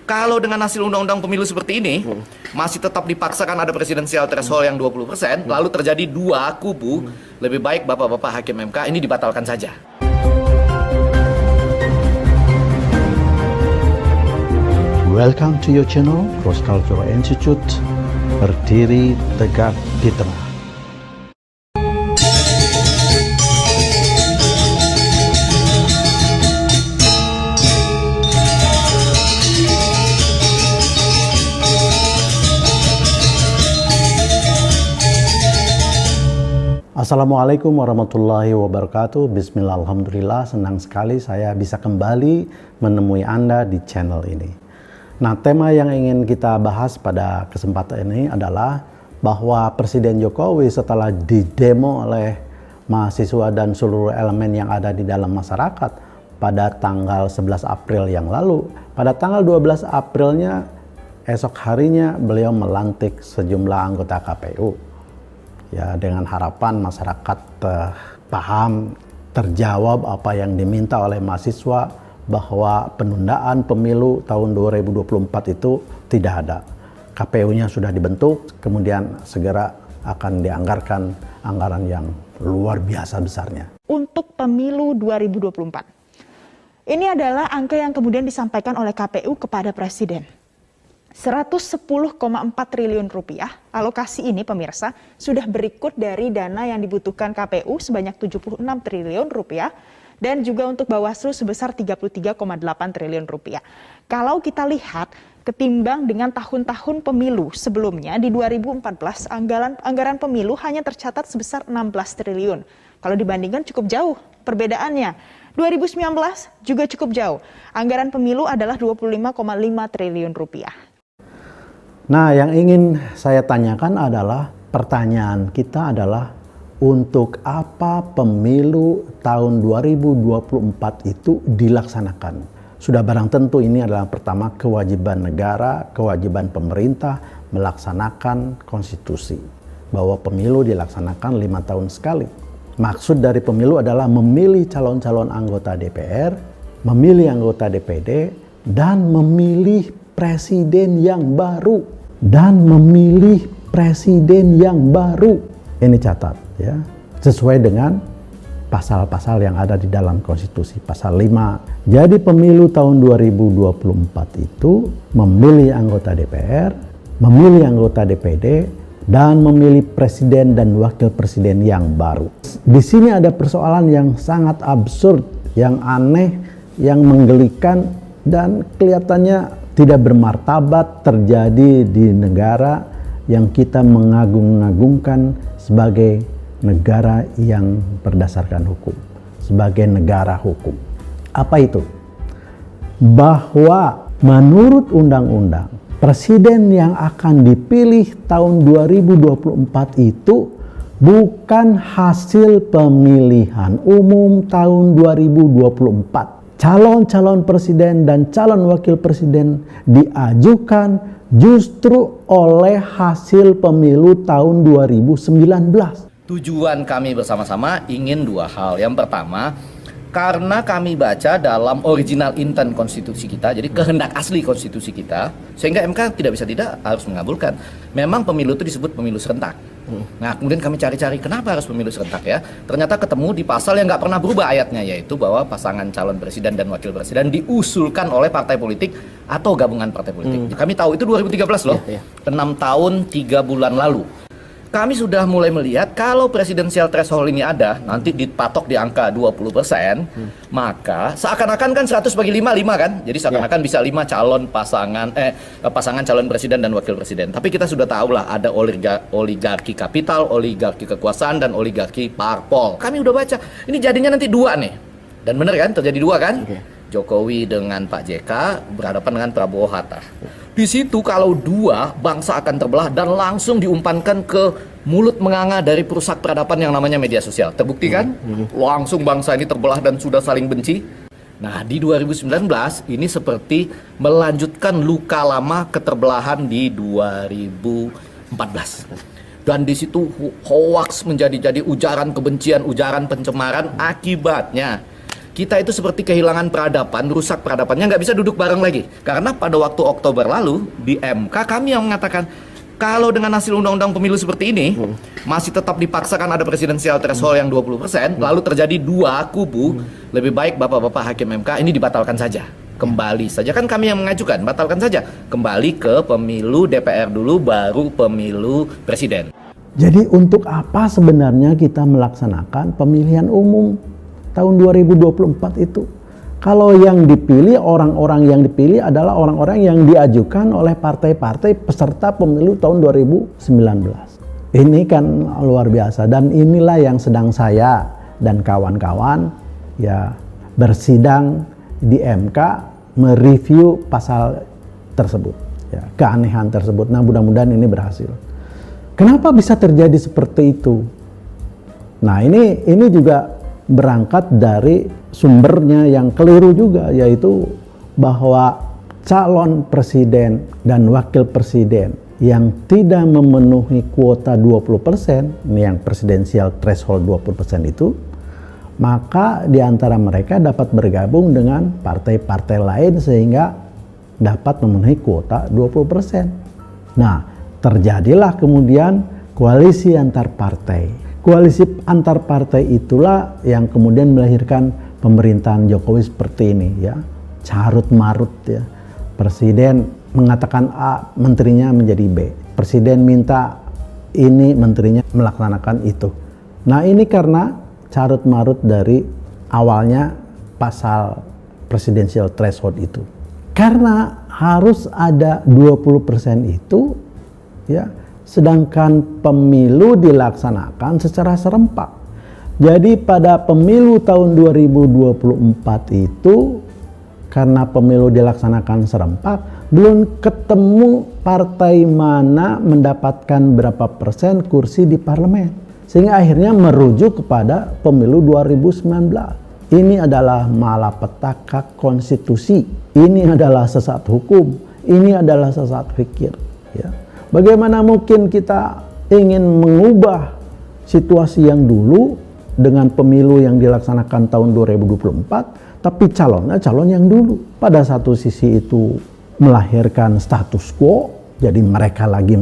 Kalau dengan hasil undang-undang pemilu seperti ini, masih tetap dipaksakan ada presidensial threshold yang 20%, lalu terjadi dua kubu, lebih baik Bapak-Bapak Hakim MK ini dibatalkan saja. Welcome to your channel, Cross Cultural Institute, berdiri tegak di tengah. Assalamualaikum warahmatullahi wabarakatuh. Bismillah, alhamdulillah, senang sekali saya bisa kembali menemui Anda di channel ini. Nah, tema yang ingin kita bahas pada kesempatan ini adalah bahwa Presiden Jokowi setelah didemo oleh mahasiswa dan seluruh elemen yang ada di dalam masyarakat pada tanggal 11 April yang lalu, pada tanggal 12 Aprilnya esok harinya beliau melantik sejumlah anggota KPU. Ya, dengan harapan masyarakat paham, terjawab apa yang diminta oleh mahasiswa bahwa penundaan pemilu tahun 2024 itu tidak ada. KPU-nya sudah dibentuk, kemudian segera akan dianggarkan anggaran yang luar biasa besarnya. Untuk pemilu 2024. Ini adalah angka yang kemudian disampaikan oleh KPU kepada Presiden. 110,4 triliun rupiah, alokasi ini pemirsa sudah berikut dari dana yang dibutuhkan KPU sebanyak 76 triliun rupiah dan juga untuk Bawaslu sebesar 33,8 triliun rupiah. Kalau kita lihat ketimbang dengan tahun-tahun pemilu sebelumnya di 2014 anggaran pemilu hanya tercatat sebesar 16 triliun. Kalau dibandingkan cukup jauh perbedaannya. 2019 juga cukup jauh. Anggaran pemilu adalah 25,5 triliun rupiah. Nah, yang ingin saya tanyakan adalah, pertanyaan kita adalah, untuk apa pemilu tahun 2024 itu dilaksanakan? Sudah barang tentu ini adalah pertama kewajiban negara, kewajiban pemerintah melaksanakan konstitusi. Bahwa pemilu dilaksanakan 5 tahun sekali. Maksud dari pemilu adalah memilih calon-calon anggota DPR, memilih anggota DPD, dan memilih presiden yang baru. Ini catat ya, sesuai dengan pasal-pasal yang ada di dalam konstitusi, pasal 5. Jadi pemilu tahun 2024 itu memilih anggota DPR, memilih anggota DPD, dan memilih presiden dan wakil presiden yang baru. Di sini ada persoalan yang sangat absurd, yang aneh, yang menggelikan, dan kelihatannya tidak bermartabat terjadi di negara yang kita mengagung-agungkan sebagai negara yang berdasarkan hukum, sebagai negara hukum. Apa itu? Bahwa menurut undang-undang, presiden yang akan dipilih tahun 2024 itu bukan hasil pemilihan umum tahun 2024. Calon-calon presiden dan calon wakil presiden diajukan justru oleh hasil pemilu tahun 2019. Tujuan kami bersama-sama ingin dua hal. Yang pertama, karena kami baca dalam original intent konstitusi kita, jadi kehendak asli konstitusi kita, sehingga MK tidak bisa tidak harus mengabulkan. Memang pemilu itu disebut pemilu serentak. Nah, kemudian kami cari-cari kenapa harus pemilu serentak ya. Ternyata ketemu di pasal yang nggak pernah berubah ayatnya, yaitu bahwa pasangan calon presiden dan wakil presiden diusulkan oleh partai politik atau gabungan partai politik. Kami tahu itu 2013 loh, 6 tahun 3 bulan lalu. Kami sudah mulai melihat kalau presidensial threshold ini ada, nanti dipatok di angka 20%, maka seakan-akan kan 100 bagi 5, 5 kan? Jadi seakan-akan bisa 5 calon pasangan calon presiden dan wakil presiden. Tapi kita sudah tahu lah ada oligarki kapital, oligarki kekuasaan, dan oligarki parpol. Kami udah baca, ini jadinya nanti 2 nih. Dan bener kan, terjadi 2 kan? Jokowi dengan Pak JK berhadapan dengan Prabowo Hatta. Di situ kalau 2, bangsa akan terbelah dan langsung diumpankan ke mulut menganga dari perusak peradaban yang namanya media sosial. Terbukti kan? Langsung bangsa ini terbelah dan sudah saling benci. Nah, di 2019 ini seperti melanjutkan luka lama keterbelahan di 2014. Dan di situ hoaks menjadi ujaran kebencian, ujaran pencemaran. Akibatnya kita itu seperti kehilangan peradaban, rusak peradabannya, nggak bisa duduk bareng lagi. Karena pada waktu Oktober lalu di MK kami yang mengatakan kalau dengan hasil undang-undang pemilu seperti ini masih tetap dipaksakan ada presidensial threshold yang 20%, lalu terjadi dua kubu, lebih baik bapak-bapak hakim MK ini dibatalkan saja. Kembali saja, kan kami yang mengajukan, batalkan saja. Kembali ke pemilu DPR dulu, baru pemilu presiden. Jadi untuk apa sebenarnya kita melaksanakan pemilihan umum tahun 2024 itu? Kalau yang dipilih, orang-orang yang dipilih adalah orang-orang yang diajukan oleh partai-partai peserta pemilu tahun 2019. Ini kan luar biasa, dan inilah yang sedang saya dan kawan-kawan ya bersidang di MK mereview pasal tersebut, ya, keanehan tersebut. Nah, mudah-mudahan ini berhasil. Kenapa bisa terjadi seperti itu? Nah, ini juga berangkat dari sumbernya yang keliru juga, yaitu bahwa calon presiden dan wakil presiden yang tidak memenuhi kuota 20%, ini yang presidensial threshold 20% itu, maka di antara mereka dapat bergabung dengan partai-partai lain sehingga dapat memenuhi kuota 20%. Nah, terjadilah kemudian koalisi antar partai. Koalisi antar partai itulah yang kemudian melahirkan pemerintahan Jokowi seperti ini, ya. Carut marut, ya. Presiden mengatakan A, menterinya menjadi B. Presiden minta ini, menterinya melaksanakan itu. Nah, ini karena carut marut dari awalnya pasal presidensial threshold itu. Karena harus ada 20% itu, ya, sedangkan pemilu dilaksanakan secara serempak. Jadi pada pemilu tahun 2024 itu, karena pemilu dilaksanakan serempak, belum ketemu partai mana mendapatkan berapa persen kursi di parlemen, sehingga akhirnya merujuk kepada pemilu 2019. Ini adalah malapetaka konstitusi, ini adalah sesat hukum, ini adalah sesat fikir, ya. Bagaimana mungkin kita ingin mengubah situasi yang dulu dengan pemilu yang dilaksanakan tahun 2024, tapi calonnya calon yang dulu. Pada satu sisi itu melahirkan status quo, jadi mereka lagi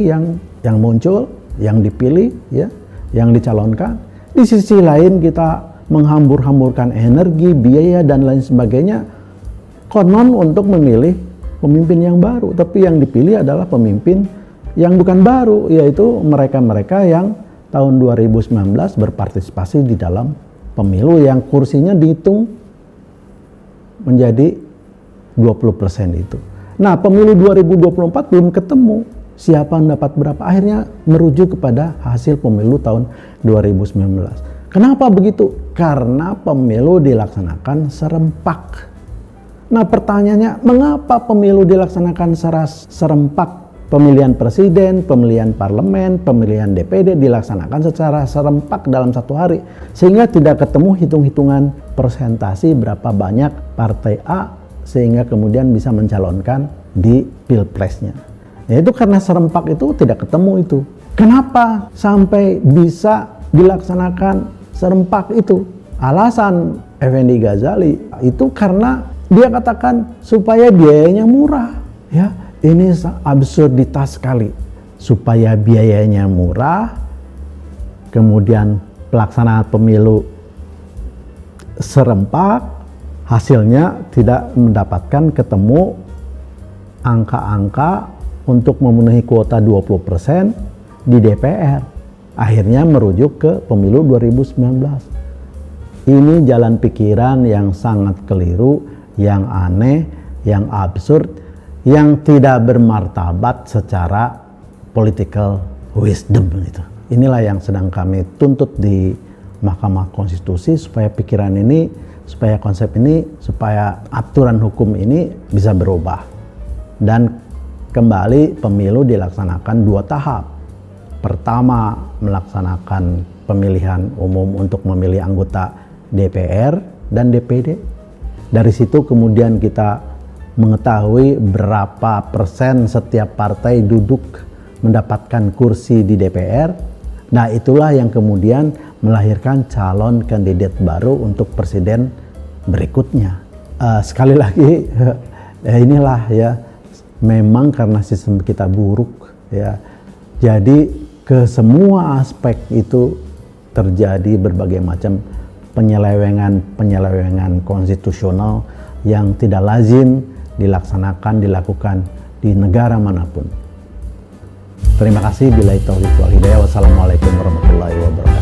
yang muncul, yang dipilih, ya, yang dicalonkan. Di sisi lain kita menghambur-hamburkan energi, biaya, dan lain sebagainya, konon untuk memilih pemimpin yang baru, tapi yang dipilih adalah pemimpin yang bukan baru, yaitu mereka-mereka yang tahun 2019 berpartisipasi di dalam pemilu yang kursinya dihitung menjadi 20% itu. Nah, pemilu 2024 belum ketemu siapa yang dapat berapa, akhirnya merujuk kepada hasil pemilu tahun 2019. Kenapa begitu? Karena pemilu dilaksanakan serempak. Nah, pertanyaannya, mengapa pemilu dilaksanakan secara serempak? Pemilihan presiden, pemilihan parlemen, pemilihan DPD dilaksanakan secara serempak dalam satu hari, sehingga tidak ketemu hitung-hitungan persentasi berapa banyak partai A sehingga kemudian bisa mencalonkan di pilpresnya. Yaitu karena serempak itu tidak ketemu itu. Kenapa sampai bisa dilaksanakan serempak itu? Alasan Effendi Ghazali itu karena dia katakan supaya biayanya murah, ya. Ini absurditas sekali. Supaya biayanya murah, kemudian pelaksanaan pemilu serempak, hasilnya tidak mendapatkan ketemu angka-angka untuk memenuhi kuota 20% di DPR. Akhirnya merujuk ke pemilu 2019. Ini jalan pikiran yang sangat keliru, yang aneh, yang absurd, yang tidak bermartabat secara political wisdom itu. Inilah yang sedang kami tuntut di Mahkamah Konstitusi, supaya pikiran ini, supaya konsep ini, supaya aturan hukum ini bisa berubah. Dan kembali pemilu dilaksanakan 2 tahap. Pertama, melaksanakan pemilihan umum untuk memilih anggota DPR dan DPD. Dari situ kemudian kita mengetahui berapa persen setiap partai duduk mendapatkan kursi di DPR. Nah, itulah yang kemudian melahirkan calon kandidat baru untuk presiden berikutnya. Sekali lagi inilah ya, memang karena sistem kita buruk ya, jadi ke semua aspek itu terjadi berbagai macam penyelewengan konstitusional yang tidak lazim dilakukan di negara manapun. Terima kasih. Billahi taufiq wal hidayah. Wassalamualaikum warahmatullahi wabarakatuh.